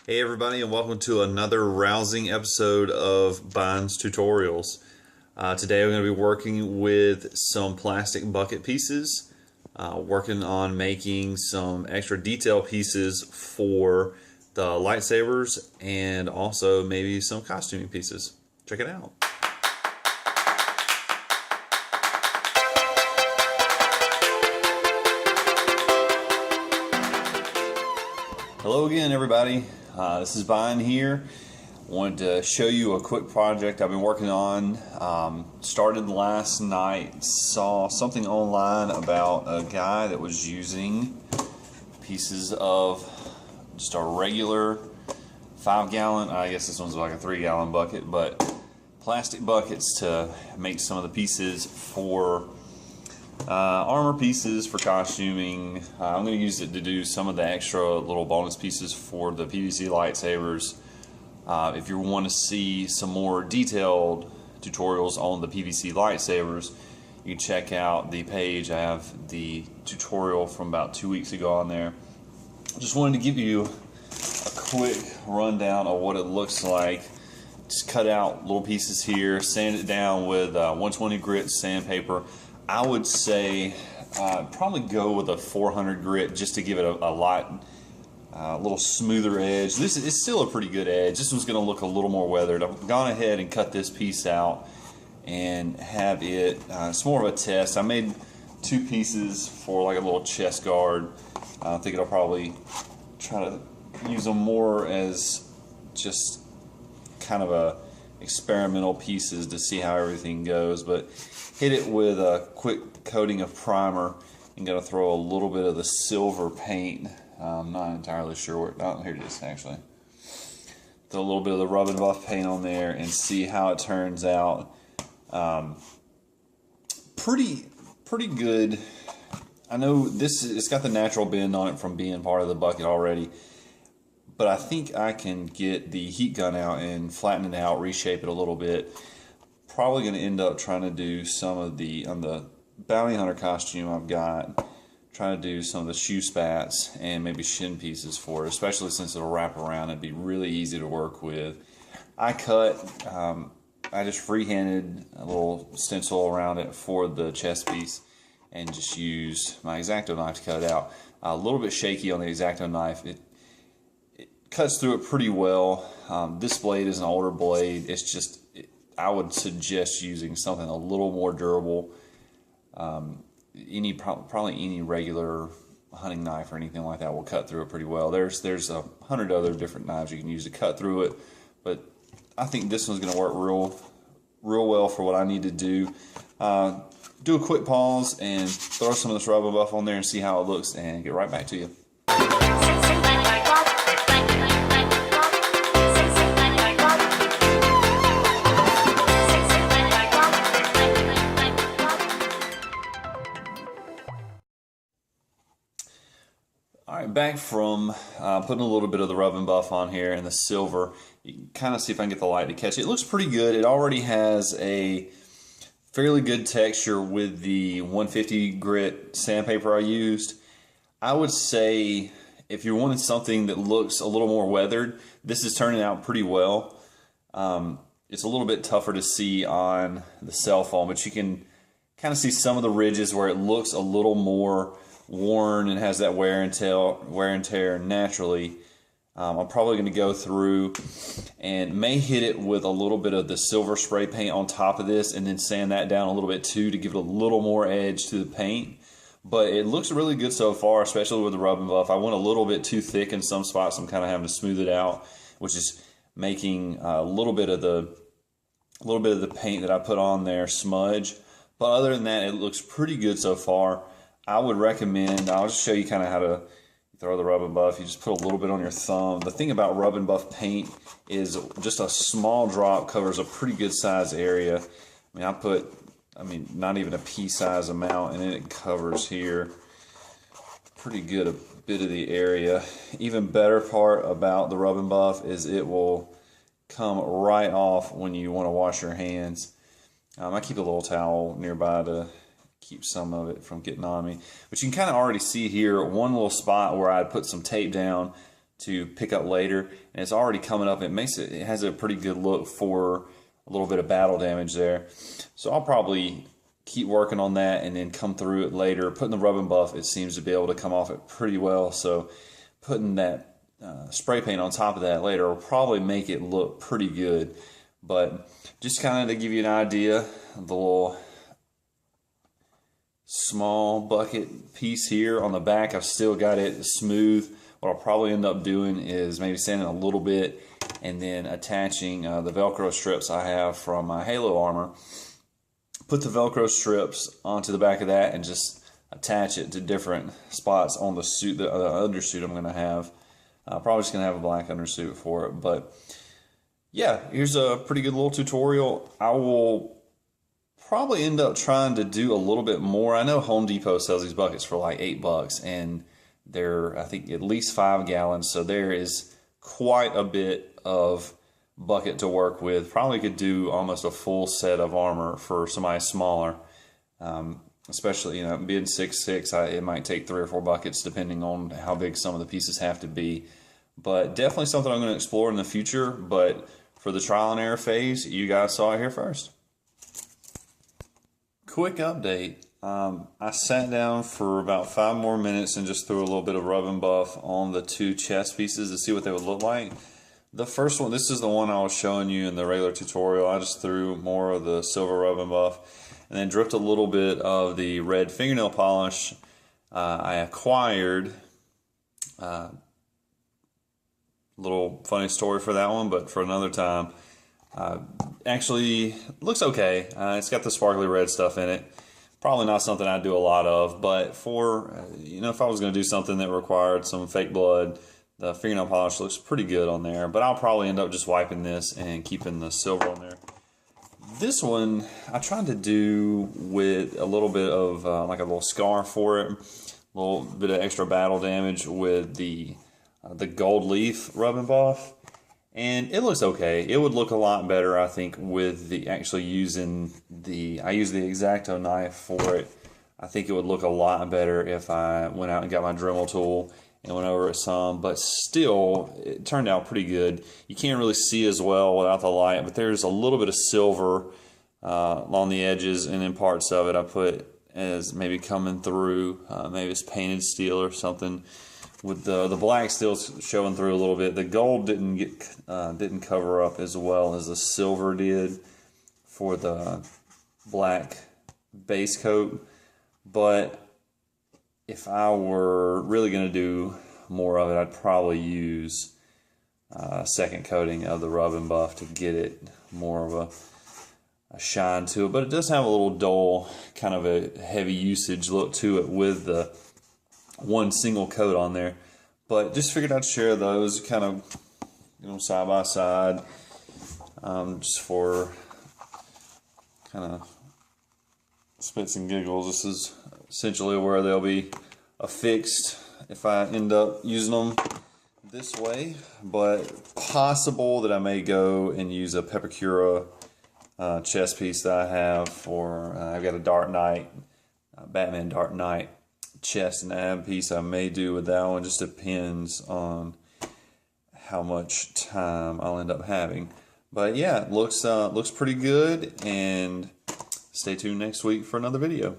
Hey everybody, and welcome to another rousing episode of Bond's Tutorials. Today I'm going to be working with some plastic bucket pieces, working on making some extra detail pieces for the lightsabers and also maybe some costuming pieces. Check it out. Hello again everybody. This is Bond here. Wanted to show you a quick project I've been working on. Started last night, saw something online about a guy that was using pieces of just a regular 5-gallon, I guess this one's like a 3-gallon bucket, but plastic buckets to make some of the pieces for armor pieces, for costuming. I'm going to use it to do some of the extra little bonus pieces for the PVC lightsabers. If you want to see some more detailed tutorials on the PVC lightsabers, you can check out the page. I have the tutorial from about 2 weeks ago on there. Just wanted to give you a quick rundown of what it looks like. Just cut out little pieces here, sand it down with 120 grit sandpaper. I would say probably go with a 400 grit just to give it a little smoother edge. This is still a pretty good edge. This one's going to look a little more weathered. I've gone ahead and cut this piece out and have it, it's more of a test. I made 2 pieces for like a little chest guard. I think I'll probably try to use them more as just kind of a experimental pieces to see how everything goes, but hit it with a quick coating of primer. I'm going to throw a little bit of the silver paint. I'm not entirely sure where, oh, here it is actually. Throw a little bit of the Rub and Buff paint on there and see how it turns out. Pretty good. I know it's got the natural bend on it from being part of the bucket already, but I think I can get the heat gun out and flatten it out, reshape it a little bit. Probably going to end up trying to do some of on the bounty hunter costume I've got, trying to do some of the shoe spats and maybe shin pieces for it, especially since it'll wrap around. It'd be really easy to work with. I just freehanded a little stencil around it for the chest piece and just used my X-Acto knife to cut it out. A little bit shaky on the X-Acto knife. It cuts through it pretty well. This blade is an older blade. It's just, I would suggest using something a little more durable. Probably any regular hunting knife or anything like that will cut through it pretty well. There's 100 other different knives you can use to cut through it, but I think this one's going to work real well for what I need to do. Do a quick pause and throw some of this Rub and Buff on there and see how it looks, and get right back to you. Alright, back from putting a little bit of the Rub and Buff on here and the silver. You can kind of see if I can get the light to catch it. It looks pretty good. It already has a fairly good texture with the 150 grit sandpaper I used. I would say if you're wanting something that looks a little more weathered, this is turning out pretty well. It's a little bit tougher to see on the cell phone, but you can kind of see some of the ridges where it looks a little more worn and has that wear and tear naturally. I'm probably going to go through and may hit it with a little bit of the silver spray paint on top of this and then sand that down a little bit too to give it a little more edge to the paint. But it looks really good so far, especially with the Rub and Buff. I went a little bit too thick in some spots. I'm kind of having to smooth it out, which is making a little bit of the paint that I put on there smudge. But other than that, it looks pretty good so far. I would recommend, I'll just show you kind of how to throw the Rub and Buff. You just put a little bit on your thumb. The thing about Rub and Buff paint is just a small drop covers a pretty good size area. I mean, not even a pea size amount, and then it covers here pretty good a bit of the area. Even better part about the Rub and Buff is it will come right off when you want to wash your hands. I keep a little towel nearby to keep some of it from getting on me. But you can kind of already see here one little spot where I put some tape down to pick up later, and it's already coming up. It has a pretty good look for a little bit of battle damage there. So I'll probably keep working on that and then come through it later. Putting the rub and buff, it seems to be able to come off it pretty well. So putting that spray paint on top of that later will probably make it look pretty good. But just kind of to give you an idea of the little small bucket piece here on the back, I've still got it smooth. What I'll probably end up doing is maybe sanding a little bit and then attaching the Velcro strips I have from my Halo armor. Put the Velcro strips onto the back of that and just attach it to different spots on the suit, the undersuit I'm going to have. Probably just going to have a black undersuit for it. But yeah, here's a pretty good little tutorial. I will probably end up trying to do a little bit more. I know Home Depot sells these buckets for like $8, and they're, I think, at least 5 gallons. So there is quite a bit of bucket to work with. Probably could do almost a full set of armor for somebody smaller. Especially, you know, being 6'6", it might take 3 or 4 buckets depending on how big some of the pieces have to be. But definitely something I'm going to explore in the future. But for the trial and error phase, you guys saw it here first. Quick update. I sat down for about 5 more minutes and just threw a little bit of rub and buff on the 2 chest pieces to see what they would look like. The first one, this is the one I was showing you in the regular tutorial. I just threw more of the silver rub and buff and then dripped a little bit of the red fingernail polish I acquired. Little funny story for that one, but for another time. Actually, looks okay. It's got the sparkly red stuff in it. Probably not something I'd do a lot of, but for, you know, if I was going to do something that required some fake blood, the fingernail polish looks pretty good on there. But I'll probably end up just wiping this and keeping the silver on there. This one, I tried to do with a little bit of like a little scar for it. A little bit of extra battle damage with the gold leaf rub and buff. And it looks okay. It would look a lot better, I think, with the actually using the, I use the X-Acto knife for it. I think it would look a lot better if I went out and got my Dremel tool and went over it some, but still, it turned out pretty good. You can't really see as well without the light, but there's a little bit of silver along the edges, and in parts of it I put as maybe coming through, maybe it's painted steel or something. With the black still showing through a little bit. The gold didn't cover up as well as the silver did for the black base coat. But if I were really going to do more of it, I'd probably use a second coating of the rub and buff to get it more of a shine to it. But it does have a little dull, kind of a heavy usage look to it with the one single coat on there. But just figured I'd share those kind of, you know, side by side, just for kind of spits and giggles. This is essentially where they'll be affixed if I end up using them this way, but possible that I may go and use a Pepakura chest piece that I have for, I've got a Dark Knight, Batman Dark Knight chest and ab piece I may do with that one. Just depends on how much time I'll end up having. But yeah, it looks pretty good, and stay tuned next week for another video.